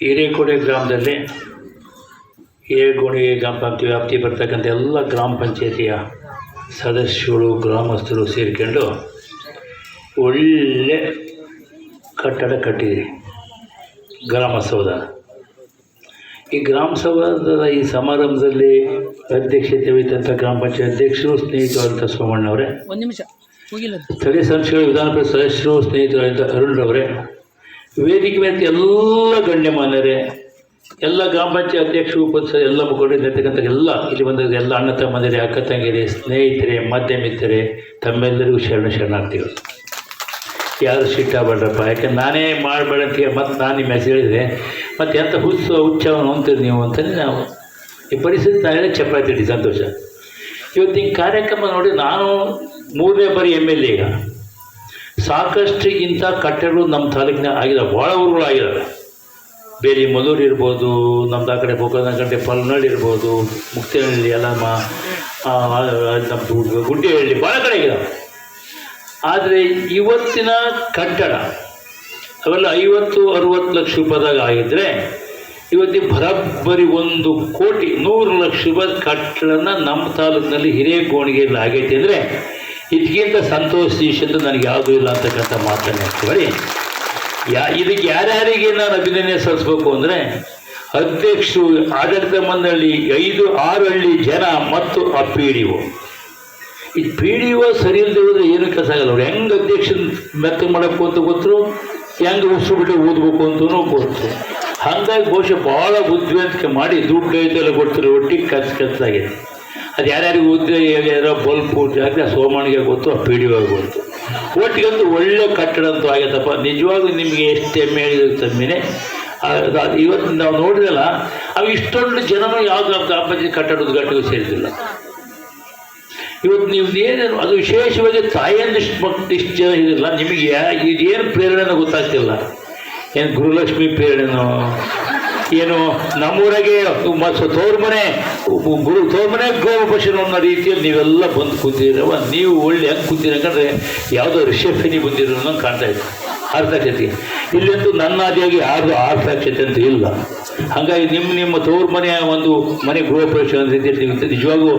ಹಿರೇಕೊಡೆ ಗ್ರಾಮದಲ್ಲಿ ಹಿರೇಕೊಡೆ ಗ್ರಾಮ ಪಂಚಾಯತಿ ವ್ಯಾಪ್ತಿ ಬರ್ತಕ್ಕಂಥ ಎಲ್ಲ ಗ್ರಾಮ ಪಂಚಾಯತಿಯ ಸದಸ್ಯರು ಗ್ರಾಮಸ್ಥರು ಸೇರಿಕೊಂಡು ಒಳ್ಳೆ ಕಟ್ಟಡ ಕಟ್ಟಿದೆ ಗ್ರಾಮಸೌಧ. ಈ ಗ್ರಾಮಸೌಧದ ಈ ಸಮಾರಂಭದಲ್ಲಿ ಅಧ್ಯಕ್ಷತೆ ವಹಿಸಿದಂಥ ಗ್ರಾಮ ಪಂಚಾಯತ್ ಅಧ್ಯಕ್ಷರು ಸ್ನೇಹಿತರಾದಂಥ ಸೋಮಣ್ಣವರೇ, ಸ್ಥಳೀಯ ಸಂಸ್ಥೆಗಳ ವಿಧಾನ ಪರಿಷತ್ ಸದಸ್ಯರು ಸ್ನೇಹಿತರಾದಂಥ ಅರುಣ್ರವರೇ, ವೇದಿಕೆ ಮೇಲೆ ಎಲ್ಲ ಗಣ್ಯಮಾನ್ಯರೇ, ಎಲ್ಲ ಗ್ರಾಮ ಪಂಚಾಯತ್ ಅಧ್ಯಕ್ಷರು ಉಪಸ್ಥಿತ ಎಲ್ಲ ಮುಖಂಡರಿರ್ತಕ್ಕಂಥ ಎಲ್ಲ ಇಲ್ಲಿ ಬಂದ ಎಲ್ಲ ಅಣ್ಣ ತಮ್ಮಂದಿರೇ, ಅಕ್ಕ ತಂಗಿರೇ, ಸ್ನೇಹಿತರೆ, ಮಧ್ಯಮಿತ್ರರೇ, ತಮ್ಮೆಲ್ಲರಿಗೂ ಶರಣಾರ್ಥಿಗಳು. ಯಾರು ಸಿಟ್ಟಾಗಬೇಡ್ರಪ್ಪ, ಯಾಕೆ ನಾನೇ ಮಾಡಬೇಡ ಅಂತ ಮತ್ತು ನಾನು ನಿಮ್ಮ ಹೆಸರು ಹೇಳಿದರೆ ಮತ್ತು ಎಂಥ ಉತ್ಸವವನ್ನು ಹೊಂತೀರಿ ನೀವು ಅಂತಲೇ ನಾವು ಈ ಪರಿಸ್ಥಿತಿ ನಾಳೆ ಚಪಾತಿ ಇಡಿ ಸಂತೋಷ. ಇವತ್ತಿನ ಕಾರ್ಯಕ್ರಮ ನೋಡಿ, ನಾನು 3ನೇ ಬಾರಿ MLA. ಈಗ ಸಾಕಷ್ಟು ಇಂಥ ಕಟ್ಟಡಗಳು ನಮ್ಮ ತಾಲೂಕಿನ ಆಗಿದ್ದಾವೆ, ಭಾಳ ಊರುಗಳು ಆಗಿದ್ದಾವೆ. ಬೇರೆ ಮಲೂರು ಇರ್ಬೋದು, ನಮ್ಮದು ಆ ಕಡೆ ಬೋಕನಗಂಟೆ ಪಲ್ನಳ್ಳಿ ಇರ್ಬೋದು, ಮುಕ್ತಿನಹಳ್ಳಿ, ಯಲ್ಲಮ್ಮ, ನಮ್ಮ ಗುಡ್ಡಿಹಳ್ಳಿ, ಭಾಳ ಕಡೆ ಆಗಿದ್ದಾವೆ. ಆದರೆ ಇವತ್ತಿನ ಕಟ್ಟಡ ಅವೆಲ್ಲ 50-60 ಲಕ್ಷ ರೂಪಾಯಿದಾಗ ಆಗಿದ್ದರೆ ಇವತ್ತಿನ ಬರೋಬ್ಬರಿ 1 ಕೋಟಿ 100 ಲಕ್ಷ ರೂಪಾಯಿ ಕಟ್ಟಡನ ನಮ್ಮ ತಾಲೂಕಿನಲ್ಲಿ ಹಿರೇಕೋಣಿಗೆಯಲ್ಲಿ ಆಗೈತೆ ಅಂದರೆ ಇದಕ್ಕಿಂತ ಸಂತೋಷ ಅಂತ ನನಗೆ ಯಾವುದೂ ಇಲ್ಲ ಅಂತಕ್ಕಂಥ ಮಾತನ್ನು ಹೇಳ್ತೀವಿ. ಇದಕ್ಕೆ ಯಾರ್ಯಾರಿಗೆ ನಾನು ಅಭಿನಂದನೆ ಸಲ್ಲಿಸಬೇಕು ಅಂದರೆ ಅಧ್ಯಕ್ಷರು, ಆಡಳಿತ ಮಂಡಳಿ, 5-6 ಹಳ್ಳಿ ಜನ ಮತ್ತು ಆ PDO. ಈ PDO ಸರಿ ಇಲ್ಲದೆ ಹೋದರೆ ಏನೂ ಕೆಲಸ ಆಗಲ್ಲ. ಅವ್ರು ಹೆಂಗೆ ಅಧ್ಯಕ್ಷನ ಮೆತ್ತ ಮಾಡೋಕ್ಕೂ ಅಂತ ಗೊತ್ತರು, ಹೆಂಗೆ ಉಸಿರುಬಿಟ್ಟು ಓದಬೇಕು ಅಂತಲೂ ಗೊತ್ತು. ಹಾಗಾಗಿ ಬಹುಶಃ ಭಾಳ ಬುದ್ಧಿವಂತಿಕೆ ಮಾಡಿ ದುಡ್ಡು ಐತೆಲ್ಲ ಕೊಡ್ತಾರೆ, ಒಟ್ಟಿಗೆ ಖರ್ಚಾಗಿದೆ. ಅದು ಯಾರ್ಯಾರಿಗೆ ಉದ್ಯೋಗ ಹೇಳ್ಯಾರೋ ಬಲ್ಪು ಜಾಗ ಸೋಮಣ್ಣಿಗೆ ಗೊತ್ತು, ಆ PDO ಗೊತ್ತು. ಒಟ್ಟಿಗಂತೂ ಒಳ್ಳೆ ಕಟ್ಟಡ ಅಂತೂ ಆಗೈತಪ್ಪ. ನಿಜವಾಗ್ಲೂ ನಿಮಗೆ ಎಷ್ಟು ಹೆಮ್ಮೆ ಹೇಳಿದ್ರು ತಮ್ಮಿನೇ. ಇವತ್ತು ನಾವು ನೋಡಿದಲ್ಲ, ಅವು ಇಷ್ಟೊಂದು ಜನನೂ ಯಾವುದು ಗ್ರಾಮ ಪಂಚಾಯತ್ ಕಟ್ಟಡ ಉದ್ಘಾಟನೆಗೂ ಸೇರಿದಿಲ್ಲ. ಇವತ್ತು ನೀವು ಏನು ಅದು ವಿಶೇಷವಾಗಿ ತಾಯಿಯಂದಿಷ್ಟು ಮಕ್ಕಳು ಇಷ್ಟು ಜನ ಇದಿಲ್ಲ. ನಿಮಗೆ ಇದೇನು ಪ್ರೇರಣೆನೋ ಗೊತ್ತಾಗ್ತಿಲ್ಲ. ಏನು ಗುರುಲಕ್ಷ್ಮಿ ಪ್ರೇರಣೆನೋ ಏನು, ನಮ್ಮೂರಾಗೆ ತೋರ್ಮನೆ ಗೋಪಶನ ಅನ್ನೋ ರೀತಿಯಲ್ಲಿ ನೀವೆಲ್ಲ ಬಂದು ಕೂತಿರವ. ನೀವು ಒಳ್ಳೆ ಹೆಂಗೆ ಕೂತಿರಂದ್ರೆ ಯಾವುದೋ ರಿಸೆಪ್ಷನಿಗೆ ಬಂದಿರೋ ನಂಗೆ ಕಾಣ್ತಾ ಇತ್ತು. ಆರ್ಥಾಕ್ಷತೆ ಇಲ್ಲಂತೂ ನನ್ನ ಆದಿಯಾಗಿ ಯಾರ್ದು ಆರ್ಥಾಕ್ಷತೆ ಅಂತ ಇಲ್ಲ. ಹಾಗಾಗಿ ನಿಮ್ಮ ತೋರ್ ಮನೆಯ ಒಂದು ಮನೆ ಗೃಹ ಪ್ರವೇಶ ರೀತಿಯಲ್ಲಿ ನಿಜವಾಗೂ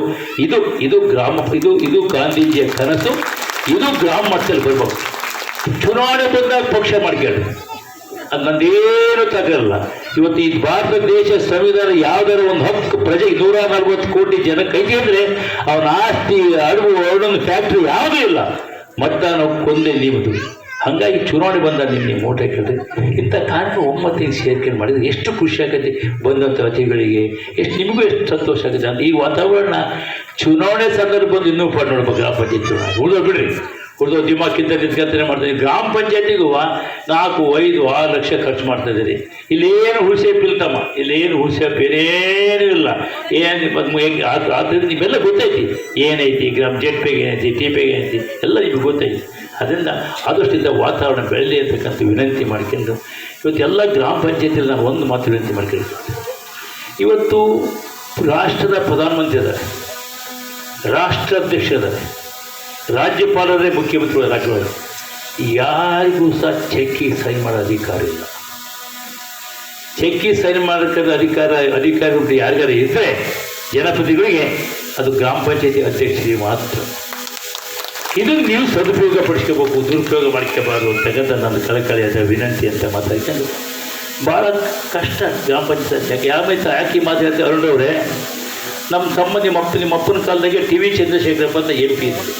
ಇದು ಗಾಂಧೀಜಿಯ ಕನಸು. ಇದು ಗ್ರಾಮ ಮಟ್ಟದಲ್ಲಿ ಬರ್ಬೇಕು. ಚುನಾವಣೆ ಬಂದಾಗ ಪಕ್ಷ ಮಾಡ್ಕೊಳ್ಳಿ, ಅದು ನಂದೇನು ತಗಲ್ಲ. ಇವತ್ತು ಈ ಭಾರತ ದೇಶ ಸಂವಿಧಾನ ಯಾವುದಾದ್ರು ಒಂದು ಹಕ್ಕು ಪ್ರಜೆಗೆ 140 ಕೋಟಿ ಜನಕ್ಕೆ ಐತಿ ಅಂದರೆ ಅವನ ಆಸ್ತಿ, ಅಡುಗು, ಅವನೊಂದು ಫ್ಯಾಕ್ಟ್ರಿ ಯಾವುದೂ ಇಲ್ಲ. ಮತದಾನ ಕೊಂದೇ ನಿಮ್ಮದು. ಹಾಗಾಗಿ ಚುನಾವಣೆ ಬಂದಾಗ ನಿಮ್ಮ ಓಟ್ ಹಾಕಿದ್ರೆ ಇಂಥ ಕಾರ್ಯಕ್ರಮ ಒಮ್ಮತ್ತಿಗೆ ಸೇರ್ಕೊಂಡು ಮಾಡಿದರೆ ಎಷ್ಟು ಖುಷಿ ಆಗುತ್ತೆ ಬಂದಂಥ ಅತಿಥಿಗಳಿಗೆ, ನಿಮಗೂ ಎಷ್ಟು ಸಂತೋಷ ಆಗುತ್ತೆ ಅಂತ. ಈ ವಾತಾವರಣ ಚುನಾವಣೆ ಸಂದರ್ಭ ಬಂದು ಇನ್ನೂ ಪಾಡು ನೋಡ್ಬೇಕು. ಗ್ರಾಮ ಪಂಚಾಯತ್ ಚುನಾವಣೆ ಉಳಿದೋ ಬಿಡ್ರಿ, ಉಳಿದೋ ದಿಮಾಕಿಂತ ನಿಂತ್ಕೊಂತಾನೆ ಮಾಡ್ತಾಯಿದ್ದೀವಿ. ಗ್ರಾಮ ಪಂಚಾಯತಿಗೂ 4-5-6 ಲಕ್ಷ ಖರ್ಚು ಮಾಡ್ತಾಯಿದ್ದೀರಿ. ಇಲ್ಲೇನು ಹುಳ್ಸೇಪ್ ಇಲ್ತಮ್ಮ, ಇಲ್ಲೇನು ಹುಳ್ಸೇಪ್ ಏನೇನೂ ಇಲ್ಲ. ಹೆಂಗೆ ಆದ್ದರಿಂದ ನಿಮ್ಮೆಲ್ಲ ಗೊತ್ತೈತಿ ಏನೈತಿ, ಗ್ರಾಮ ಜೆಡ್ಪೇಗೆ ಏನೈತಿ, TPಗೆ ಏನೈತಿ, ಎಲ್ಲ ನಿಮಗೆ ಗೊತ್ತೈತಿ. ಅದರಿಂದ ಆದಷ್ಟಿಂದ ವಾತಾವರಣ ಬೆಳಲಿ ಅಂತಕ್ಕಂಥ ವಿನಂತಿ ಮಾಡ್ಕೊಂಡು ಇವತ್ತು ಎಲ್ಲ ಗ್ರಾಮ ಪಂಚಾಯತಿಯಲ್ಲಿ ನಾನು ಒಂದು ಮಾತು ವಿನಂತಿ ಮಾಡ್ಕೊಳ್ತೀನಿ. ಇವತ್ತು ರಾಷ್ಟ್ರದ ಪ್ರಧಾನಮಂತ್ರಿ ಇದ್ದಾರೆ, ರಾಷ್ಟ್ರಾಧ್ಯಕ್ಷ ಇದ್ದಾರೆ, ರಾಜ್ಯಪಾಲರೇ ಮುಖ್ಯಮಂತ್ರಿಗಳು ರಾಜ್ಯಪಾಲರು. ಯಾರಿಗೂ ಸಹ ಚೆಕ್ಕಿಗೆ ಸೈನ್ ಮಾಡೋ ಅಧಿಕಾರ ಇಲ್ಲ. ಚೆಕ್ಕಿಗೆ ಸೈನ್ ಮಾಡೋಕ್ಕೆ ಅಧಿಕಾರ ಯಾರಿಗಾರು ಇದ್ದರೆ ಜನಪ್ರತಿನಿಧಿಗಳಿಗೆ ಅದು ಗ್ರಾಮ ಪಂಚಾಯತಿ ಅಧ್ಯಕ್ಷರಿಗೆ ಮಾತ್ರ. ಇದನ್ನು ನೀವು ಸದುಪಯೋಗ ಪಡಿಸ್ಕೋಬೇಕು, ದುರುಪಯೋಗ ಮಾಡ್ಕೋಬಾರ್ದು ಅಂತಕ್ಕಂಥ ನನ್ನ ಕಳಕಳಿಯಾದ ವಿನಂತಿ ಅಂತ ಮಾತಾಡ್ಕೊಂಡು ಭಾಳ ಕಷ್ಟ ಗ್ರಾಮ ಪಂಚಾಯತ್. ಯಾಕೆ ಮಾತಾಡ್ತಾರೆ ಅರುಣವ್ರೆ, ನಿಮ್ಮ ಅಪ್ಪನ ಕಾಲದಾಗೆ TV ಚಂದ್ರಶೇಖರಪ್ಪ ಅಂತ MP ಇದ್ದರು.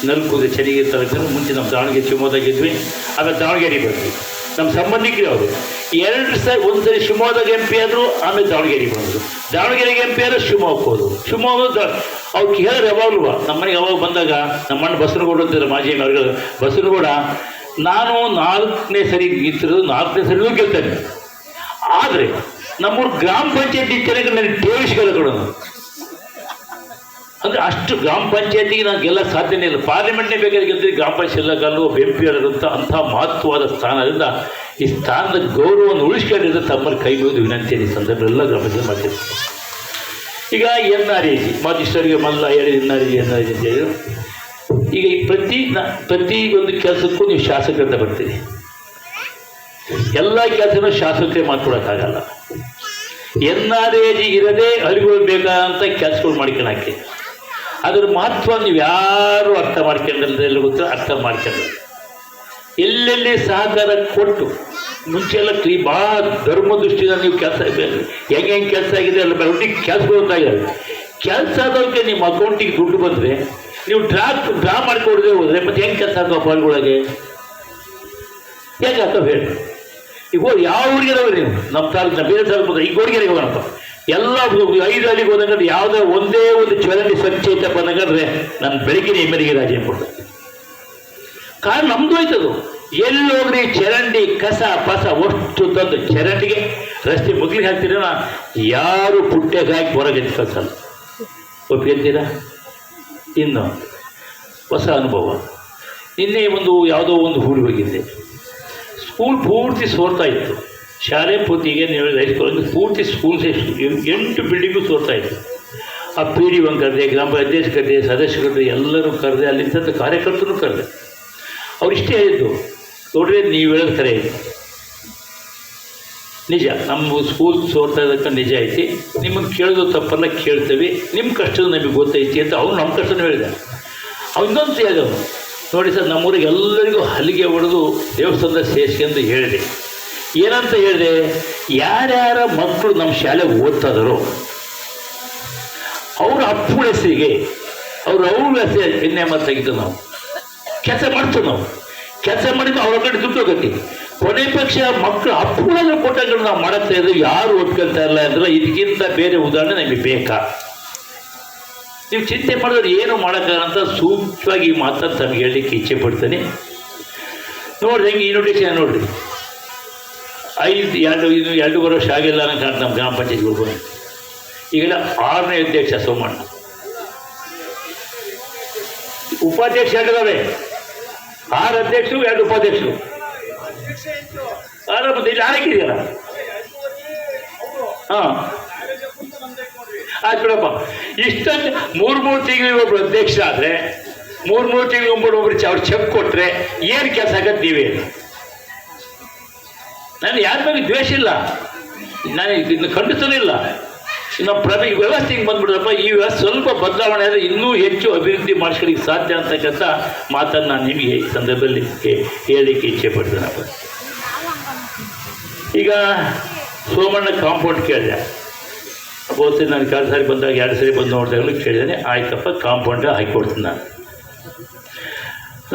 ನಲ್ಕೂರು ಚಳಿಗೆ ತಲುಪಿದ್ರು. ಮುಂಚೆ ನಮ್ಮ ದಾವಣಗೆರೆ ಶಿವಮೊಗ್ಗದಾಗಿದ್ವಿ, ಆಮೇಲೆ ದಾವಣಗೆರೆ ಬಂದ್ವಿ. ನಮ್ಮ ಸಂಬಂಧಿಕರು ಅವರು 2 ಸರಿ, ಒಂದು ಸರಿ ಶಿವಮೊಗ್ಗದಾಗ MP ಆದರು, ಆಮೇಲೆ ದಾವಣಗೆರೆಗೆ ಬಂದರು. ದಾವಣಗೆರೆಗೆ MP ಆದರೂ ಶಿವಮೊಗ್ಗಕ್ಕೆ ಹೋದರು. ಶಿವಮೊಗ್ಗ ಅವ್ರು ಕೇಳಿದ್ರೆ ಯಾವಾಗಲೂ ನಮ್ಮ ಮನೆಗೆ ಯಾವಾಗ ಬಂದಾಗ ನಮ್ಮ ಅಣ್ಣ ಬಸನಗೌಡ ಅಂತಿದ್ರು, ಮಾಜಿ ಅವ್ರಿಗೆ ಬಸನಗೌಡ, ನಾನು 4ನೇ ಸರಿ ನಿಂತಿರೋದು, 4ನೇ ಸರಿಗೂ ಗೆಲ್ತೇನೆ. ಆದರೆ ನಮ್ಮೂರು ಗ್ರಾಮ ಪಂಚಾಯತಿ ಚೆನ್ನಾಗಿ ನನಗೆ ಟೇವಿಸ್ಗೆಲ್ಲ ಕೊಡೋದು ಅಂದರೆ ಅಷ್ಟು ಗ್ರಾಮ ಪಂಚಾಯತಿಗೆ ನಾನು ಗೆಲ್ಲ ಸಾಧ್ಯನೇ ಇಲ್ಲ. ಪಾರ್ಲಿಮೆಂಟ್ನೇ ಬೇಕಾದ್ರೆ ಗೆದ್ದರೆ ಗ್ರಾಮ ಪಂಚಾಯತ್ ಎಲ್ಲ ಕಾಲು MP ಆದಂಥ ಅಂಥ ಮಹತ್ವವಾದ ಸ್ಥಾನದಿಂದ ಈ ಸ್ಥಾನದ ಗೌರವವನ್ನು ಉಳಿಸ್ಕೊಂಡಿದ್ದ ತಮ್ಮಲ್ಲಿ ಕೈ ಮುಗಿದು ವಿನಂತಿ ಈ ಸಂದರ್ಭ ಎಲ್ಲ ಗ್ರಾಮ ಪಂಚಾಯತ್ ಮಾಡ್ತಿದ್ದೆ. ಈಗ NREG ಮಾಜಿಸ್ಟರ್ಗೆ ಮೊದಲ ಹೇಳಿದ NREG ಅಂತ ಹೇಳಿದ್ರು. ಈಗ ಈ ಪ್ರತಿ ಒಂದು ಕೆಲಸಕ್ಕೂ ನೀವು ಶಾಸಕರಿಂದ ಬರ್ತೀರಿ. ಎಲ್ಲ ಕೆಲಸನೂ ಶಾಸಕರೇ ಮಾಡ್ಕೊಡೋಕ್ಕಾಗಲ್ಲ. NRAG ಇರದೇ ಅಲ್ಲಿಗೊಳ್ಬೇಕಾದಂಥ ಕೆಲಸಗಳು ಮಾಡ್ಕೊಳಕ್ಕೆ ಅದ್ರ ಮಹತ್ವ ನೀವು ಯಾರು ಅರ್ಥ ಮಾಡ್ಕೊಂಡಿಲ್ಲ ಗೊತ್ತಾ, ಅರ್ಥ ಮಾಡ್ಕೊಂಡ್ರೆ ಎಲ್ಲೆಲ್ಲಿ ಸಹಕಾರ ಕೊಟ್ಟು ಮುಂಚೆ ಎಲ್ಲ ಭಾಳ ಧರ್ಮ ದೃಷ್ಟಿಯಿಂದ ನೀವು ಕೆಲಸ ಹೆಂಗೆ ಕೆಲಸ ಆಗಿದೆ ಎಲ್ಲ ಒಟ್ಟಿಗೆ ಕೆಲಸ ಗೊತ್ತಾಗಿದೆ. ಕೆಲಸ ಆದವ್ರಿಗೆ ನಿಮ್ಮ ಅಕೌಂಟಿಗೆ ದುಡ್ಡು ಬಂದರೆ ನೀವು ಡ್ರಾ ಮಾಡ್ಕೊಡದೆ ಹೋದರೆ ಮತ್ತೆ ಹೆಂಗೆ ಕೆಲಸ ಆಗ್ತಾವ ಪಾಲ್ಗೊಳಗೆ ಹೇಗೆ ಆಗ್ತಾವೆ ಹೇಳಿ. ಈಗ ಯಾವ ಊರಿಗೆದವ ನೀವು ನಮ್ಮ ತಾಲೂಕು ಬೇರೆ ತಾಲೂಕು ಬಂದರೆ ಈಗ ಗೋಡಿಗೆರೆಗೆ ಹೋಗೋಣಪ್ಪ, ಎಲ್ಲ 5 ಹಳ್ಳಿಗೆ ಹೋದಂದ್ರೆ ಯಾವುದೋ ಒಂದೇ ಒಂದು ಚರಂಡಿ ಸ್ವಚ್ಛ ಐತೆ ಬಂದಂದ್ರೆ ನಾನು ಬೆಳಗಿನ ಎಮ್ಮೆರಿಗೆ ರಾಜಿ ಕೊಡ್ತೇನೆ. ಕಾರಣ ನಮ್ದು ಆಯ್ತದು. ಎಲ್ಲೋಗ್ರಿ ಚರಂಡಿ ಕಸ ಪಸ ಒಷ್ಟು ತಂದು ಚರಂಡಿಗೆ ರಸ್ತೆ ಮುಗ್ಲಿಗೆ ಹಾಕ್ತೀರ, ಯಾರು ಪುಟ್ಟೆಗೆ ಹಾಕಿ ಹೊರಗೆ ಕಳ್ಸಲ್ಲ. ಒಪ್ಪಿಗೆಂತೀರಾ? ಇನ್ನು ಹೊಸ ಅನುಭವ. ನಿನ್ನೆ ಯಾವುದೋ ಒಂದು ಊರಿಗೆ ಹೋಗಿದ್ದೆ. ಸ್ಕೂಲ್ ಪೂರ್ತಿ ಸೋರ್ತಾ ಇತ್ತು. ಶಾಲೆ ಪೂರ್ತಿಗೆ ನೀವು ಹೈಸ್ಕೂಲ್ ಪೂರ್ತಿ ಸ್ಕೂಲ್ 8 ಬಿಲ್ಡಿಂಗು ಸೋರ್ತಾ ಇತ್ತು. ಆ PD1 ಕರೆದೆ, ಗ್ರಾಮ ಪಂಚಾಯತ್ ಕರೆದೆ, ಸದಸ್ಯ ಕರೆದೆ, ಎಲ್ಲರೂ ಕರೆದೆ, ಅಲ್ಲಿಂದ ಕಾರ್ಯಕರ್ತರು ಕರೆದೆ. ಅವ್ರು ಇಷ್ಟೇ ಹೇಳಿದ್ದು, ನೋಡ್ರಿ ನೀವು ಹೇಳೋದು ಕರೆ ಐತಿ, ನಿಜ, ನಮ್ಮ ಸ್ಕೂಲ್ ಸೋರ್ತಾ ಇದ್ದಕ್ಕೆ ನಿಜ ಐತಿ, ನಿಮ್ಮನ್ನು ಕೇಳೋದು ತಪ್ಪಲ್ಲ, ಕೇಳ್ತೇವೆ, ನಿಮ್ಮ ಕಷ್ಟದ ನಮಗೆ ಗೊತ್ತೈತಿ ಅಂತ ಅವ್ರು ನಮ್ಮ ಕಷ್ಟನೂ ಹೇಳಿದ. ಅವ್ನು ಇನ್ನೊಂದು ಹೇಳಿದವನು, ನೋಡಿ ಸರ್ ನಮ್ಮೂರಿಗೆ ಎಲ್ಲರಿಗೂ ಹಲಿಗೆ ಹೊಡೆದು ದೇವಸ್ಥಾನದ ಸೇರಿಸ್ಕೊಂಡು ಹೇಳಿದೆ. ಏನಂತ ಹೇಳಿದೆ, ಯಾರ್ಯಾರ ಮಕ್ಕಳು ನಮ್ಮ ಶಾಲೆಗೆ ಓದ್ತಾಯಿದ್ರು ಅವ್ರ ಅಪ್ಪುಳ ಹೆಸರಿಗೆ ಅವ್ರ ಹೆಸರು ಎನ್ನೇಮ ತೆಗಿತು, ನಾವು ಕೆಲಸ ಮಾಡ್ತೀವಿ. ನಾವು ಕೆಲಸ ಮಾಡಿದ್ದು ಅವ್ರ ಕಡೆ ದುಡ್ಡು ಹೋಗತ್ತಿ. ಕೊನೆ ಪಕ್ಷ ಮಕ್ಕಳು ಅಪ್ಪುಗಳನ್ನು ಕೊಟ್ಟಾಗ ನಾವು ಮಾಡುತ್ತಾ ಇದ್ದೀವಿ, ಯಾರು ಒಪ್ಕೊಳ್ತಾ ಇಲ್ಲ ಅಂದ್ರೆ ಇದಕ್ಕಿಂತ ಬೇರೆ ಉದಾಹರಣೆ ನಮಗೆ ಬೇಕಾ? ನೀವು ಚಿಂತೆ ಮಾಡಿದ್ರೆ ಏನು ಮಾಡೋಕ್ಕಾಗಂತ ಸೂಕ್ಷ್ಮವಾಗಿ ಈ ಮಾತನ್ನು ತಮಗೆ ಹೇಳಲಿಕ್ಕೆ ಇಚ್ಛೆ ಪಡ್ತೇನೆ. ನೋಡ್ರಿ ಹೆಂಗೆ ಇನ್ವಿಟೇಷನ್ ನೋಡ್ರಿ, 2 ವರ್ಷ ಆಗಿಲ್ಲ ಅಂತ ನಮ್ಮ ಗ್ರಾಮ ಪಂಚಾಯತ್ ಹೋಗೋಣ. ಈಗೆಲ್ಲ 6ನೇ ಅಧ್ಯಕ್ಷ ಸೋಮಣ್ಣ, ಉಪಾಧ್ಯಕ್ಷ 2 ಇದ್ದಾವೆ, 6 ಅಧ್ಯಕ್ಷರು 2 ಉಪಾಧ್ಯಕ್ಷರು. ಮತ್ತೆ ಇಲ್ಲಿ ಆರಕ್ಕಿದೆಯಲ್ಲ, ಹಾಂ ಆಯ್ತು ಬಿಡಪ್ಪ. ಇಷ್ಟೊಂದು 3 ತಿಂಗಳಿಗೆ ಒಬ್ಬರು ಅಧ್ಯಕ್ಷ ಆದರೆ 3 ತಿಂಗಳಿಗೆ ಒಬ್ಬರು ಅವ್ರು ಚೆಕ್ ಕೊಟ್ಟರೆ ಏನು ಕೆಲಸ ಆಗತ್ತೆ ನೀವೇ? ನಾನು ಯಾರ ಬಗ್ಗೆ ದ್ವೇಷ ಇಲ್ಲ, ನಾನು ಇದನ್ನು ಖಂಡಿಸಲೂ ಇಲ್ಲ. ನಮ್ಮ ವ್ಯವಸ್ಥೆಗೆ ಬಂದ್ಬಿಡ್ರಪ್ಪ, ಈ ವ್ಯವಸ್ಥೆ ಸ್ವಲ್ಪ ಬದಲಾವಣೆ ಆದರೆ ಇನ್ನೂ ಹೆಚ್ಚು ಅಭಿವೃದ್ಧಿ ಮಾಡಿಸ್ಕೊಳ್ಳಿಕ್ಕೆ ಸಾಧ್ಯ ಅಂತಕ್ಕಂಥ ಮಾತನ್ನು ನಾನು ನಿಮಗೆ ಈ ಸಂದರ್ಭದಲ್ಲಿ ಹೇಳಲಿಕ್ಕೆ ಇಚ್ಛೆ ಪಡ್ತೇನಪ್ಪ. ಈಗ ಸೋಮಣ್ಣ ಕಾಂಪೌಂಡ್ ಕೇಳಿದೆ, ಬಹುತೇಕ ನಾನು 2 ಸಾರಿ ಬಂದಾಗ 2 ಸಾರಿ ಬಂದು ನೋಡಿದಾಗಲೂ ಕೇಳಿದ್ದೇನೆ. ಆಯ್ತಪ್ಪ, ಕಾಂಪೌಂಡ್ ಹಾಕಿಕೊಡ್ತೀನಿ.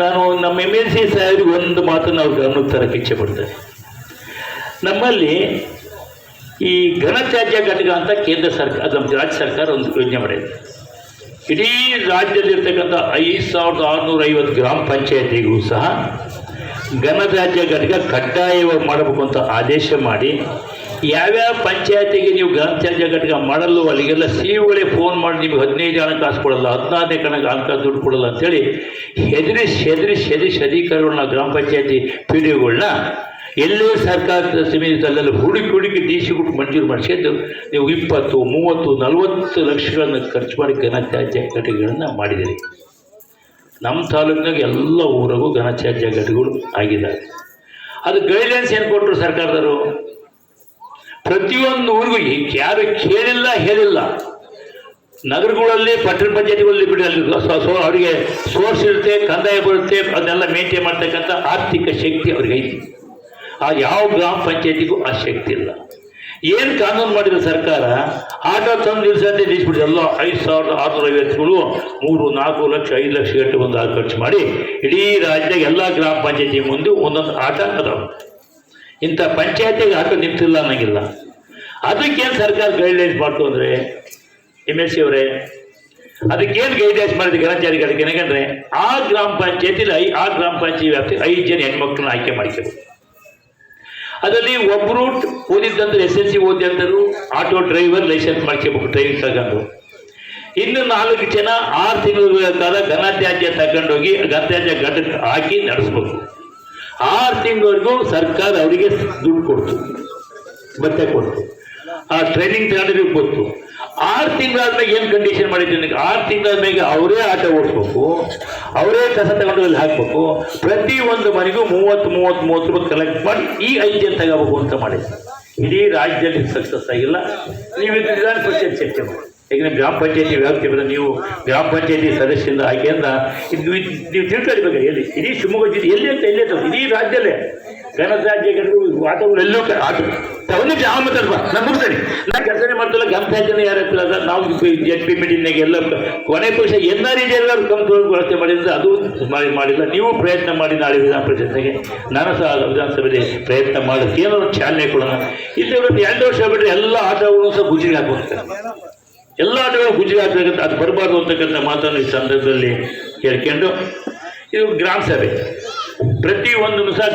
ನಾನು ನಮ್ಮ MLC ಸಾಹೇಬ್ರಿಗೆ ಒಂದು ಮಾತನ್ನು ಅವ್ರ ಗಮನಕ್ಕೆ ತರಕ್ಕೆ ಇಚ್ಛೆ ಪಡ್ತೇನೆ. ನಮ್ಮಲ್ಲಿ ಈ ಘನತ್ಯಾಜ್ಯ ಘಟಕ ಅಂತ ಕೇಂದ್ರ ಸರ್ಕಾರ, ನಮ್ಮ ರಾಜ್ಯ ಸರ್ಕಾರ ಒಂದು ಯೋಜನೆ ಮಾಡಿದೆ. ಇಡೀ ರಾಜ್ಯದಲ್ಲಿರ್ತಕ್ಕಂಥ 5650 ಗ್ರಾಮ ಪಂಚಾಯತಿಗೂ ಸಹ ಘನತ್ಯಾಜ್ಯ ಘಟಕ ಕಡ್ಡಾಯವಾಗಿ ಮಾಡಬೇಕು ಅಂತ ಆದೇಶ ಮಾಡಿ, ಯಾವ್ಯಾವ ಪಂಚಾಯತಿಗೆ ನೀವು ಘನತ್ಯಾಜ್ಯ ಘಟಕ ಮಾಡಲು ಅಲ್ಲಿಗೆಲ್ಲ COಗಳೇ ಫೋನ್ ಮಾಡಿ ನಿಮಗೆ 15 ಹಣಕಾಸು ಕೊಡಲ್ಲ, 16ನೇ ಹಣಕಾಸು ದುಡ್ಡು ಕೊಡಲ್ಲ ಅಂತೇಳಿ ಹೆದರಿಸಿ ಅಧಿಕಾರಿಗಳನ್ನ ಗ್ರಾಮ ಪಂಚಾಯತಿ PDOಗಳನ್ನ ಎಲ್ಲೇ ಸರ್ಕಾರದ ಸಮಿತಿಯಲ್ಲೆಲ್ಲ ಹುಡುಕಿ DC ಕೊಟ್ಟು ಮಂಜೂರು ಮಾಡಿಸಿದ್ದು ನೀವು 20, 30, 40 ಲಕ್ಷಗಳನ್ನು ಖರ್ಚು ಮಾಡಿ ಘನತ್ಯಾಜ್ಯ ಘಟಕಗಳನ್ನು ಮಾಡಿದ್ದೀರಿ. ನಮ್ಮ ತಾಲೂಕಿನಾಗ ಎಲ್ಲ ಊರಿಗೂ ಘನತ್ಯಾಜ್ಯ ಘಟಕಗಳು ಆಗಿದ್ದಾವೆ. ಅದು ಗೈಡ್ಲೈನ್ಸ್ ಏನು ಕೊಟ್ಟರು ಸರ್ಕಾರದವರು? ಪ್ರತಿಯೊಂದು ಊರಿಗೂ ಯಾರು ಹೇಳಿಲ್ಲ. ನಗರಗಳಲ್ಲಿ ಪಟ್ಟಣ ಪಂಚಾಯತಿಗಳಲ್ಲಿ ಬಿಡಿ, ಅಲ್ಲಿ ಅವರಿಗೆ ಸೋರ್ಸ್ ಇರುತ್ತೆ, ಕಂದಾಯ ಬರುತ್ತೆ, ಅದನ್ನೆಲ್ಲ ಮೇಂಟೈನ್ ಮಾಡ್ತಕ್ಕಂಥ ಆರ್ಥಿಕ ಶಕ್ತಿ ಅವ್ರಿಗೆ ಐತಿ. ಆ ಯಾವ ಗ್ರಾಮ ಪಂಚಾಯತಿಗೂ ಆ ಶಕ್ತಿ ಇಲ್ಲ. ಏನು ಕಾನೂನು ಮಾಡಿರೋ ಸರ್ಕಾರ, ಆಟೋ ತಂದು ನಿಲ್ಲಿಸ್ಬಿಟ್ಟು ಎಲ್ಲ 5650ಗಳು 3, 4 ಲಕ್ಷ 5 ಲಕ್ಷ ಗಂಟೆ ಒಂದು ಖರ್ಚು ಮಾಡಿ ಇಡೀ ರಾಜ್ಯದಾಗ ಎಲ್ಲ ಗ್ರಾಮ ಪಂಚಾಯತಿ ಮುಂದೆ ಒಂದೊಂದು ಆಟ ಅದಾವೆ. ಇಂಥ ಪಂಚಾಯತಿಗೆ ಆಟೋ ನಿಂತಿಲ್ಲ ಅನ್ನಂಗಿಲ್ಲ. ಅದಕ್ಕೇನು ಸರ್ಕಾರ ಗೈಡ್ಲೈನ್ಸ್ ಮಾಡ್ತು ಅಂದರೆ, MLC ಅವರೇ ಅದಕ್ಕೇನು ಗೈಡ್ಲೈನ್ಸ್ ಮಾಡಿದ ಘನತ್ಯಾಜ್ಯ ಘಟಕ ಏನಂದರೆ, ಆ ಗ್ರಾಮ ಪಂಚಾಯತಿಲಿ ಆ ಗ್ರಾಮ ಪಂಚಾಯತಿ ವ್ಯಾಪ್ತಿ 5 ಜನ ಹೆಣ್ಮಕ್ಳನ್ನ ಆಯ್ಕೆ ಮಾಡ್ಕೋಬೇಕು. ಅದರಲ್ಲಿ ಒಬ್ಬರು ಓದಿದ್ದಂದ್ರೆ SSLC ಓದಿದಂಥರು ಆಟೋ ಡ್ರೈವರ್ ಲೈಸೆನ್ಸ್ ಮಾಡ್ಕೋಬೇಕು, ಡ್ರೈವಿಂಗ್ ತಗೊಂಡು. ಇನ್ನು 4 ಜನ 6 ತಿಂಗಳ ಕಾಲ ಘನತ್ಯಾಜ್ಯ ತಗೊಂಡೋಗಿ ಘನತ್ಯಾಜ್ಯ ಘಟಕ ಹಾಕಿ ನಡೆಸ್ಬೇಕು. 6 ತಿಂಗಳವರೆಗೂ ಸರ್ಕಾರ ಅವರಿಗೆ ದುಡ್ಡು ಕೊಡ್ತು, ಭತ್ಯೆ ಕೊಡ್ತು, ಆ ಟ್ರೈನಿಂಗ್ ತಗೊಂಡಿರೋರಿಗೆ ಕೊಡ್ತು. 6 ತಿಂಗಳಾದ್ಮೇಲೆ ಏನು ಕಂಡೀಷನ್ ಮಾಡಿದ್ದೀನಿ, 6 ತಿಂಗಳಾದ್ಮೇಲೆ ಅವರೇ ಆಟ ಓಡಿಸ್ಬೇಕು, ಅವರೇ ಕಸ ತಗೊಂಡು ಅಲ್ಲಿ ಹಾಕಬೇಕು, ಪ್ರತಿ ಒಂದು ಮನೆಗೂ 30 ರೂಪಾಯಿ ಕಲೆಕ್ಟ್ ಮಾಡಿ ಈ 5 ಜನ ತಗೋಬೇಕು ಅಂತ ಮಾಡಿದ್ದೆ. ಇಡೀ ರಾಜ್ಯದಲ್ಲಿ ಸಕ್ಸಸ್ ಆಗಿಲ್ಲ. ನೀವು ವಿಧಾನ ಪರಿಷತ್ ಚರ್ಚೆ ಮಾಡಿ. ಈಗ ನಿಮ್ಮ ಗ್ರಾಮ ಪಂಚಾಯತಿ ವ್ಯಾಪ್ತಿ ಬರೋದು, ನೀವು ಗ್ರಾಮ ಪಂಚಾಯತಿ ಸದಸ್ಯರಿಂದ ಆಯ್ಕೆಯಿಂದ ಇದು ನೀವು ತಿಳ್ಕೊಳ್ಬೇಕು. ಎಲ್ಲಿ ಇಡೀ ಶಿವಮೊಗ್ಗ ಜಿಲ್ಲೆ ಎಲ್ಲಿ ಅಂತ ಎಲ್ಲೇ ಇಡೀ ರಾಜ್ಯದಲ್ಲೇ ಗಣರಾಜ್ಯಗಳು ವಾತಾವರಣ ಎಲ್ಲೂ ಅವನು ಯಾವ ಮಾತಾಡ್ಬ ನಾನು ಮುಗಿಸ್ತೀನಿ. ನಾನು ಕೆಲಸನೇ ಮಾಡ್ತಿಲ್ಲ. ಗ್ರಾಮ ಪಂಚಾಯತಿನ ಯಾರು ಆಗ್ತಿಲ್ಲ. ನಾವು HP ಮೀಟಿಂಗ್ನಾಗ ಎಲ್ಲ ಕೊನೆ ಪಕ್ಷ NRE ಎಲ್ಲರೂ ಕಂಪ್ಯೂಟರ್ ವ್ಯವಸ್ಥೆ ಮಾಡಿದ್ರೆ ಅದು ಮಾಡಿಲ್ಲ. ನೀವು ಪ್ರಯತ್ನ ಮಾಡಿ ನಾಳೆ ವಿಧಾನ ಪರಿಷತ್ನಾಗೆ ನಾನು ಸಹ ವಿಧಾನಸಭೆಯಲ್ಲಿ ಪ್ರಯತ್ನ ಮಾಡೋಕ್ಕೆ ಏನೋ ಚಾಲನೆ ಕೊಡೋಣ. ಇಲ್ಲಿ 2 ವರ್ಷ ಬಿಟ್ಟರೆ ಎಲ್ಲ ಆಟಗಳನ್ನು ಸಹ ಗುಜಿಗೆ ಹಾಕುವಂತಾರೆ. ಎಲ್ಲ ಆಟಗಳು ಗುಜಿಗೆ ಹಾಕಬೇಕಂತ ಅದು ಬರಬಾರ್ದು ಅಂತಕ್ಕಂಥ ಮಾತನ್ನು ಈ ಸಂದರ್ಭದಲ್ಲಿ ಹೇಳ್ಕೊಂಡು, ಇದು ಗ್ರಾಮ ಸಭೆ ಪ್ರತಿ ಒಂದು ಸಹ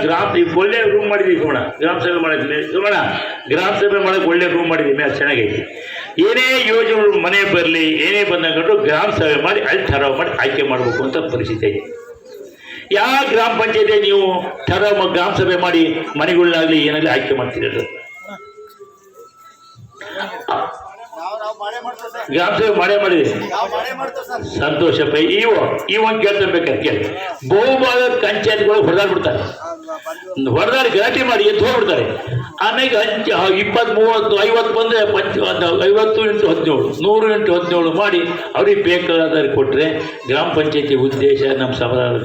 ಒಳ್ಳೆ ರೂಮ್ ಮಾಡಿದ್ದೀವಿ ಸೋಮಣ್ಣ. ಗ್ರಾಮ ಸಭೆ ಮಾಡಿದ್ವಿ ಸೋಮಣ್ಣ, ಗ್ರಾಮ ಸಭೆ ಮಾಡೋಕ್ಕೆ ಒಳ್ಳೆ ರೂಮ್ ಮಾಡಿದ್ದೀವಿ, ಅದು ಚೆನ್ನಾಗೈತಿ. ಏನೇ ಯೋಜನೆಗಳು ಮನೆ ಬರಲಿ, ಏನೇ ಬಂದಂಗಂಡು ಗ್ರಾಮ ಸಭೆ ಮಾಡಿ ಅಲ್ಲಿ ಠರಾವ್ ಮಾಡಿ ಆಯ್ಕೆ ಮಾಡಬೇಕು ಅಂತ ಪರಿಸ್ಥಿತಿ ಐತಿ. ಯಾವ ಗ್ರಾಮ ಪಂಚಾಯತಿ ನೀವು ಗ್ರಾಮ ಸಭೆ ಮಾಡಿ ಮನೆಗಳನ್ನಾಗಲಿ ಏನಾಗಲಿ ಆಯ್ಕೆ ಮಾಡ್ತೀರಿ? ಗ್ರಾಮ ಸಭೆ ಮಾಡಿದೆ ಸಂತೋಷಪ್ಪ. ಈ ಒಂದು ಕೇಳ್ತಿರ್ಬೇಕಾದ್ರೆ ಕೇಳಿ, ಬಹುಭಾಗ ಪಂಚಾಯತ್ಗಳು ಹೊಡೆದಾಡ್ಬಿಡ್ತಾರೆ, ಹೊಡೆದಾಡಿ ಗಲಾಟೆ ಮಾಡಿ ಎದ್ದು ಹೋಗ್ಬಿಡ್ತಾರೆ. ಆಮೇಲೆ 20, 30, 50 ಬಂದರೆ 50 × 17 100 × 17 ಮಾಡಿ ಅವ್ರಿಗೆ ಬೇಕಾದ್ರೆ ಕೊಟ್ಟರೆ ಗ್ರಾಮ ಪಂಚಾಯತಿ ಉದ್ದೇಶ, ನಮ್ಮ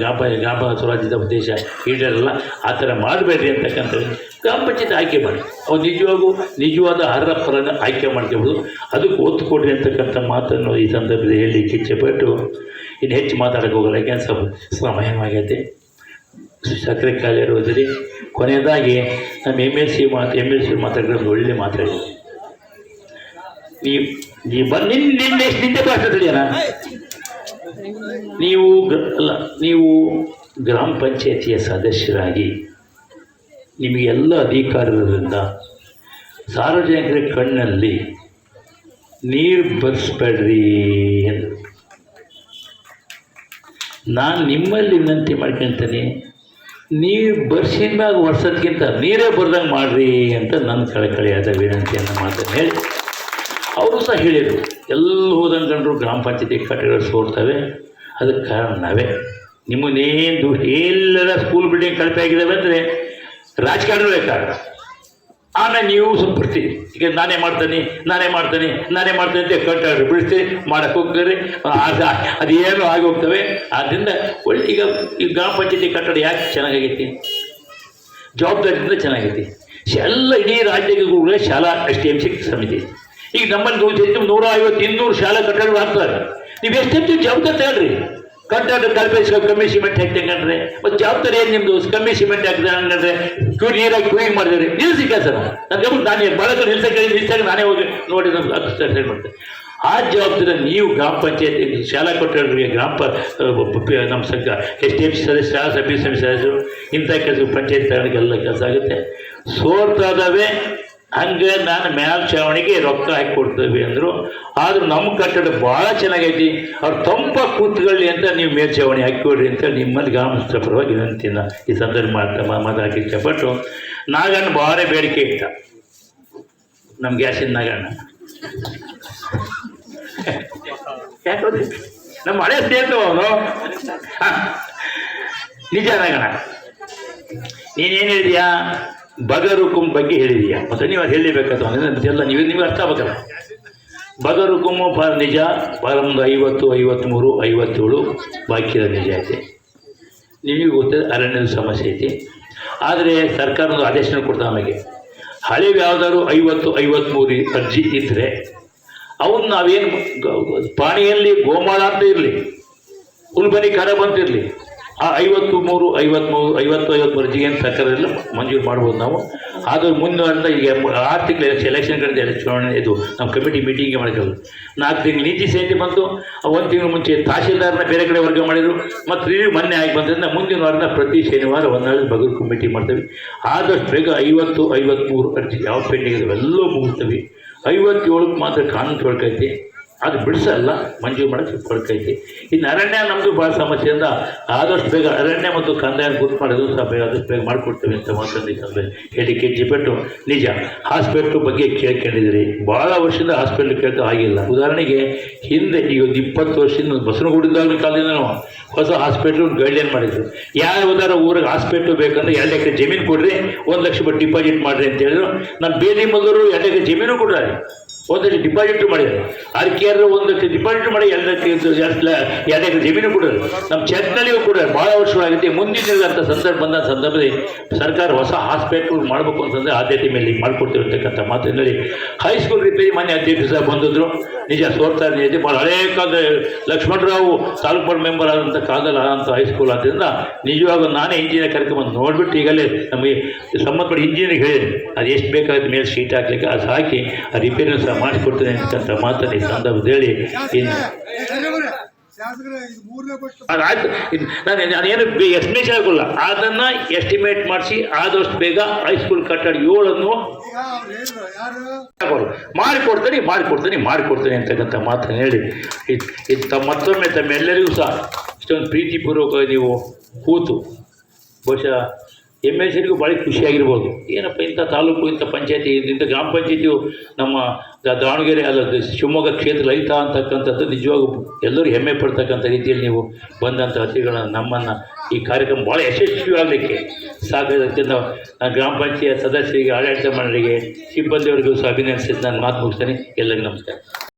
ಗ್ರಾಮ ಸ್ವರಾಜ್ಯದ ಉದ್ದೇಶ ಈಡೇರಲ್ಲ. ಆ ಥರ ಮಾಡಬೇಡ್ರಿ ಅಂತಕ್ಕಂಥದ್ದು ಗ್ರಾಮ ಪಂಚಾಯತ್ ಆಯ್ಕೆ ಮಾಡಿ ಅವ್ರು ನಿಜವಾದ ಅರ್ಹರನ್ನು ಆಯ್ಕೆ ಮಾಡ್ಕೊಬೋದು. ಅದಕ್ಕೆ ಒತ್ತು ಕೊಡ್ರಿ ಅಂತಕ್ಕಂಥ ಮಾತನ್ನು ಈ ಸಂದರ್ಭದಲ್ಲಿ ಹೇಳಿ ಕಿಚ್ಚೆಪಟ್ಟು ಇನ್ನು ಹೆಚ್ಚು ಮಾತಾಡೋಕ್ಕೆ ಹೋಗಲ್ಲ. ಯಾಕೆಂದ್ರೆ ಸ್ವಲ್ಪ ಸಮಯವಾಗೈತೆ, ಸಕ್ಕರೆ ಕಾಯಿಲೆ ಇರೋದ್ರಿ. ಕೊನೆಯದಾಗಿ ನಮ್ಮ MLC ಮಾತಾಡೋದು ಒಳ್ಳೆ ಮಾತಾಡಿದೆ. ನೀವು ಬಂದು ನಿನ್ನೆ ಭಾಷೆ ತಿಳಿಯೋಣ. ನೀವು ಗ್ರಾಮ ಪಂಚಾಯತಿಯ ಸದಸ್ಯರಾಗಿ ನಿಮಗೆಲ್ಲ ಅಧಿಕಾರದಿಂದ ಸಾರ್ವಜನಿಕರ ಕಣ್ಣಲ್ಲಿ ನೀರು ಬರ್ಸ್ಬೇಡ್ರಿ ಅಂತ ನಾನು ನಿಮ್ಮಲ್ಲಿ ವಿನಂತಿ ಮಾಡ್ಕೊಳ್ತೇನೆ. ನೀರು ಬರ್ಸಿದ ಮ್ಯಾಗ ವರ್ಷಕ್ಕಿಂತ ನೀರೇ ಬರ್ದಂಗೆ ಮಾಡ್ರಿ ಅಂತ ನನ್ನ ಕಳಕಳಿಯಾದ ವಿನಂತಿಯನ್ನು ಮಾತನ್ನು ಹೇಳಿ ಅವರು ಸಹ ಹೇಳಿದರು. ಎಲ್ಲ ಹೋದಂಗೆ ಕಂಡ್ರು ಗ್ರಾಮ ಪಂಚಾಯತಿ ಕಟ್ಟಡಗಳು ಸೋರ್ತವೆ, ಅದಕ್ಕೆ ಕಾರಣ ನಾವೇ. ನಿಮ್ಮನ್ನೇನು ಎಲ್ಲರ ಸ್ಕೂಲ್ ಬಿಲ್ಡಿಂಗ್ ಕಳಪೆ ಆಗಿದ್ದಾವೆ ಅಂದರೆ ರಾಜಕಾರಣವೇ ಕಾರಣ. ಆಮೇಲೆ ನೀವು ಸ್ವಲ್ಪ ಬರ್ತೀರಿ, ಈಗ ನಾನೇ ಮಾಡ್ತೀನಿ ಅಂತ ಕಟ್ಟಾಡ್ರಿ ಬಿಡಿಸ್ತೀರಿ, ಮಾಡಕ್ಕೆ ಹೋಗ್ತೀರಿ, ಅದೇನು ಆಗಿ ಹೋಗ್ತವೆ. ಆದ್ದರಿಂದ ಈಗ ಈ ಗ್ರಾಮ ಪಂಚಾಯತಿ ಕಟ್ಟಡ ಯಾಕೆ ಚೆನ್ನಾಗೈತಿ? ಜವಾಬ್ದಾರಿಯಿಂದ ಚೆನ್ನಾಗೈತಿ. ಎಲ್ಲ ಇಡೀ ರಾಜ್ಯಕ್ಕೆ ಶಾಲಾ STMC ಸಮಿತಿ. ಈಗ ನಮ್ಮಲ್ಲಿ 150, 200 ಶಾಲಾ ಕಟ್ಟಡಗಳು ಹಾಕ್ತಾರೆ. ನೀವು ಎಷ್ಟೆಷ್ಟು ಜವಾಬ್ದಾರಿ ತಗೊಳ್ರಿ. ಕಟ್ಟಡ ಕಮ್ಮಿ ಸಿಮೆಂಟ್ ಹಾಕ್ತಂಗಂಡ್ರೆ ಮತ್ತು ಜವಾಬ್ದಾರಿ ಏನು ನಿಮ್ಮದು? ಕಮ್ಮಿ ಸಿಮೆಂಟ್ ಹಾಕಿದೆ ಹಂಗಂದ್ರೆ ನೀರಾಗಿ ಕ್ಯೂಯಿಂಗ್ ಮಾಡಿದ್ರಿ, ನಿಲ್ಲಿಸಿ ಕೆಲಸ ನನಗೆ ನಾನೇ ಬಳಕ ನಿಲ್ಸಾಗ ನಾನೇ ಹೋಗಿ ನೋಡಿ ಮಾಡ್ತೇನೆ. ಆ ಜವಾಬ್ದಾರಿ ನೀವು ಗ್ರಾಮ ಪಂಚಾಯತಿ ಶಾಲಾ ಕೊಟ್ಟರಿಗೆ ನಮ್ಮ ಸಂಘ STMC ಸದಸ್ಯ, ಶಾಲಾ ಸಮಿತಿ ಸದಸ್ಯರು ಇಂಥ ಕೆಲಸ ಪಂಚಾಯತ್ ತಗೊಳ್ಳೋಕ್ಕೆಲ್ಲ ಕೆಲಸ ಆಗುತ್ತೆ. ಸೋರ್ತಾದವೇ ಹಂಗೆ ನಾನು ಮೇಲ್ಛಾವಣಿಗೆ ರೊಕ್ಕ ಹಾಕಿ ಕೊಡ್ತೇವೆ ಅಂದರು. ಆದರೂ ನಮ್ಮ ಕಟ್ಟಡ ಭಾಳ ಚೆನ್ನಾಗೈತಿ, ಅವ್ರು ತಂಪ ಕೂತ್ಕೊಳ್ಳಿ ಅಂತ ನೀವು ಮೇಲ್ಛಾವಣಿ ಹಾಕಿಕೊಡ್ರಿ ಅಂತ ನಿಮ್ಮಲ್ಲಿ ಗ್ರಾಮಸ್ಥರ ಪರವಾಗಿ ವಿನಂತಿನ ಈ ಸಂದರ್ಭ ಮಾತಾಡಕ್ಕೆ ಇಷ್ಟಪಟ್ಟು. ನಾಗಣ್ಣ ಭಾಳ ಬೇಡಿಕೆ ಇಟ್ಟ, ನಮ್ಮ ಗ್ಯಾಸಿನ ನಾಗಣ್ಣ. ಯಾಕೆ ನಮ್ಮ ಹಳೆ ಸ್ನೇಹಿತ ಅವನು. ನಿಜ ನಾಗಣ್ಣ, ನೀನೇನು ಹೇಳಿದೀಯಾ? ಬಗರುಕುಂ ಬಗ್ಗೆ ಹೇಳಿದೀಯಾ, ಮತ್ತು ನೀವು ಅದು ಹೇಳಲೇಬೇಕಾದ ಎಲ್ಲ ನೀವು ಅರ್ಥ ಆಗಬೇಕಲ್ಲ. ಬಗರುಕುಂ ನಿಜ, ಒಂದು 50, 53, 57 ಬಾಕಿ ನಿಜ ಐತೆ. ನಿಮಗೆ ಗೊತ್ತಿದೆ ಅರಣ್ಯದ ಸಮಸ್ಯೆ ಐತಿ. ಆದರೆ ಸರ್ಕಾರ ಒಂದು ಆದೇಶ ಕೊಡ್ತಾ ನಮಗೆ ಹಳೆವು ಯಾವ್ದಾದ್ರು 50, 53 ಅರ್ಜಿ ಇದ್ದರೆ ಅವನ್ನ ನಾವೇನು ಪಾಣಿಯಲ್ಲಿ ಗೋಮಾಳ ಅಂತ ಇರಲಿ, ಹುಲ್ಬನಿ ಖರ ಬಂತಿರಲಿ, ಆ 53, 50 ಅರ್ಜಿಗೆ ಏನು ಸರ್ಕಾರದಲ್ಲ ಮಂಜೂರು ಮಾಡ್ಬೋದು ನಾವು. ಆದರೂ ಮುಂದುವರೆದ ಈಗ 6 ತಿಂಗಳು ಎಲೆಕ್ಷನ್ ಕಡೆ ಚುನಾವಣೆ ಇದು ನಮ್ಮ ಕಮಿಟಿ ಮೀಟಿಂಗ್ಗೆ ಮಾಡ್ಕೊಳ್ಳೋದು. 4 ತಿಂಗಳು ನೀತಿ ಸಂಹಿತೆ ಬಂತು. 1 ತಿಂಗಳು ಮುಂಚೆ ತಹಶೀಲ್ದಾರ್ನ ಬೇರೆ ಕಡೆ ವರ್ಗ ಮಾಡಿದರು. ಮತ್ತು ರಿವ್ಯೂ ಮೊನ್ನೆ ಆಗಿ ಬಂದ್ರಿಂದ ಮುಂದಿನ ವಾರನ ಪ್ರತಿ ಶನಿವಾರ ಒಂದಾಳು ಬಗರು ಮೀಟಿಂಗ್ ಮಾಡ್ತೀವಿ. ಆದಷ್ಟು ಬೇಗ 50, 53 ಅರ್ಜಿ ಯಾವ ಪೆಂಡಿಂಗ್ ಇದಾವೆ ಎಲ್ಲವೂ ಮುಗಿಸ್ತೀವಿ. 57ಕ್ಕೆ ಮಾತ್ರ ಕಾನೂನು ತೊಳ್ಕೈತಿ. ಅದು ಬಿಡಿಸಲ್ಲ, ಮಂಜೂರು ಮಾಡೋಕ್ಕೆ ಕೊಡ್ತೈತಿ. ಇನ್ನು ಅರಣ್ಯ ನಮ್ಮದು ಭಾಳ ಸಮಸ್ಯೆಯಿಂದ ಆದಷ್ಟು ಬೇಗ ಅರಣ್ಯ ಮತ್ತು ಕಂದಾಯ ಗುರುತು ಮಾಡೋದು ಸಹ ಬೇಗ ಆದಷ್ಟು ಬೇಗ ಮಾಡಿಕೊಡ್ತೇವೆ ಅಂತ ಮಾತಂದು ಹೇಳಿಕೆ ಜಿಪೆಟ್ಟು ನಿಜ. ಹಾಸ್ಪಿಟ್ಲ್ ಬಗ್ಗೆ ಕೇಳ್ಕೊಂಡಿದ್ದೀರಿ, ಭಾಳ ವರ್ಷದಿಂದ ಹಾಸ್ಪಿಟ್ಲ್ ಕೇಳ್ತಾ ಆಗಿಲ್ಲ. ಉದಾಹರಣೆಗೆ ಹಿಂದೆ ಈಗ ಒಂದು 20 ವರ್ಷದಿಂದ ಬಸವನಗುಡಿದಾಗ ಕಾಲದಿಂದ ನಾವು ಹೊಸ ಹಾಸ್ಪಿಟ್ಲ್ ಗೈಡ್ಲೈನ್ ಮಾಡಿದ್ರು. ಯಾವ್ದಾರ ಊರಿಗೆ ಹಾಸ್ಪಿಟ್ಲ್ ಬೇಕಂದ್ರೆ 2 ಎಕರೆ ಜಮೀನು ಕೊಡ್ರಿ, 1 ಲಕ್ಷ ರೂಪಾಯಿ ಡಿಪಾಸಿಟ್ ಮಾಡಿರಿ ಅಂತ ಹೇಳಿದ್ರು. ನಮ್ಮ ಬೇಲಿ ಮಲ್ಲರು 2 ಎಕರೆ ಜಮೀನು ಕೊಡ್ತಾರೆ, 1 ಲಕ್ಷ ಡಿಪಾಸಿಟ್ ಮಾಡಿದ್ದಾರೆ. ಅರ್ಕಿಯಾರು 1 ಲಕ್ಷ ಡಿಪಾಸಿಟ್ ಮಾಡಿ 2 ಎಕರೆ ಜಮೀನು ಕೊಡೋದು. ನಮ್ಮ ಚರ್ಚ್ನಲ್ಲಿಯೂ ಕೂಡ ಭಾಳ ವರ್ಷಗಳಾಗುತ್ತೆ. ಮುಂದಿನ ಸಂದರ್ಭ ಬಂದ ಸಂದರ್ಭದಲ್ಲಿ ಸರ್ಕಾರ ಹೊಸ ಹಾಸ್ಪಿಟ್ಲ್ ಮಾಡಬೇಕು ಅಂತಂದರೆ ಆದ್ಯತೆ ಮೇಲೆ ಮಾಡಿಕೊಡ್ತಿರ್ತಕ್ಕಂಥ ಮಾತಿನಲ್ಲಿ ಹೈಸ್ಕೂಲ್ ರಿಪೇರಿ ಮಾನ್ಯ ಅಧ್ಯಕ್ಷ ಸಹ ಬಂದಿದ್ರು. ನಿಜ ಸೋರ್ತಾರೆ ನಿಜ. ಭಾಳ ಹಳೇ ಕಾಲದ ಲಕ್ಷ್ಮಣರಾವು ತಾಲೂಕು ಬೋರ್ಡ್ ಮೆಂಬರ್ ಆದಂಥ ಕಾಲದಲ್ಲಿ ಆದಂಥ ಹೈಸ್ಕೂಲ್ ಆದ್ದರಿಂದ ನಿಜವಾಗ ನಾನೇ ಇಂಜಿನಿಯರ್ ಕರ್ಕೊಂಬಂದು ನೋಡ್ಬಿಟ್ಟು ಈಗಲೇ ನಮಗೆ ಸಂಬಂಧಪಟ್ಟ ಇಂಜಿನಿಯರ್ಗೆ ಹೇಳಿದೆ ಅದು ಎಷ್ಟು ಬೇಕಾಗುತ್ತೆ ಮೇಲೆ ಶೀಟ್ ಹಾಕ್ಲಿಕ್ಕೆ ಅದು ಹಾಕಿ ಆ ರಿಪೇರಿನ ಸಹ ಮಾಡಿಕೊಡ್ತೇನೆ ಅಂತಕ್ಕಂಥ ಮಾತನ್ನು ಈ ಸಂದರ್ಭದಲ್ಲಿ ಹೇಳಿ ಇನ್ನು ಆಯ್ತು. ನಾನೇನು ಎಸ್ಟಿಮೇಷನ್ ಆಗೋಲ್ಲ, ಅದನ್ನು ಎಸ್ಟಿಮೇಟ್ ಮಾಡಿಸಿ ಆದಷ್ಟು ಬೇಗ ಹೈಸ್ಕೂಲ್ ಕಟ್ಟಡ 7 ಮಾಡಿಕೊಡ್ತೀನಿ ಅಂತಕ್ಕಂಥ ಮಾತನ್ನು ಹೇಳಿ ಮತ್ತೊಮ್ಮೆ ತಮ್ಮೆಲ್ಲರಿಗೂ ಸಹ ಇಷ್ಟೊಂದು ಪ್ರೀತಿಪೂರ್ವಕ ನೀವು ಕೂತು ಬಹುಶಃ MLCರಿಗೂ ಭಾಳ ಖುಷಿಯಾಗಿರ್ಬೋದು. ಏನಪ್ಪ ಇಂಥ ತಾಲೂಕು, ಇಂಥ ಪಂಚಾಯತಿ, ಇಂಥ ಗ್ರಾಮ ಪಂಚಾಯತಿಯು ನಮ್ಮ ದಾವಣಗೆರೆ ಅಲ್ಲ ಶಿವಮೊಗ್ಗ ಕ್ಷೇತ್ರ ಐತಾ ಅಂತಕ್ಕಂಥದ್ದು ನಿಜವಾಗೂ ಎಲ್ಲರೂ ಹೆಮ್ಮೆ ಪಡ್ತಕ್ಕಂಥ ರೀತಿಯಲ್ಲಿ ನೀವು ಬಂದಂಥ ಅತಿಥಿಗಳನ್ನ ನಮ್ಮನ್ನು ಈ ಕಾರ್ಯಕ್ರಮ ಭಾಳ ಯಶಸ್ವಿಯಾಗಲಿಕ್ಕೆ ಸಾಕಾಗುತ್ತೆ. ಗ್ರಾಮ ಪಂಚಾಯತ್ ಸದಸ್ಯರಿಗೆ, ಆಡಳಿತ ಮಂಡಳಿಗೆ, ಸಿಬ್ಬಂದಿಯವರಿಗೂ ಸಹ ಅಭಿನಂದಿಸಿ ನಾನು ಮಾತು ಮುಗಿಸ್ತೇನೆ. ಎಲ್ಲರಿಗೂ ನಮಸ್ಕಾರ.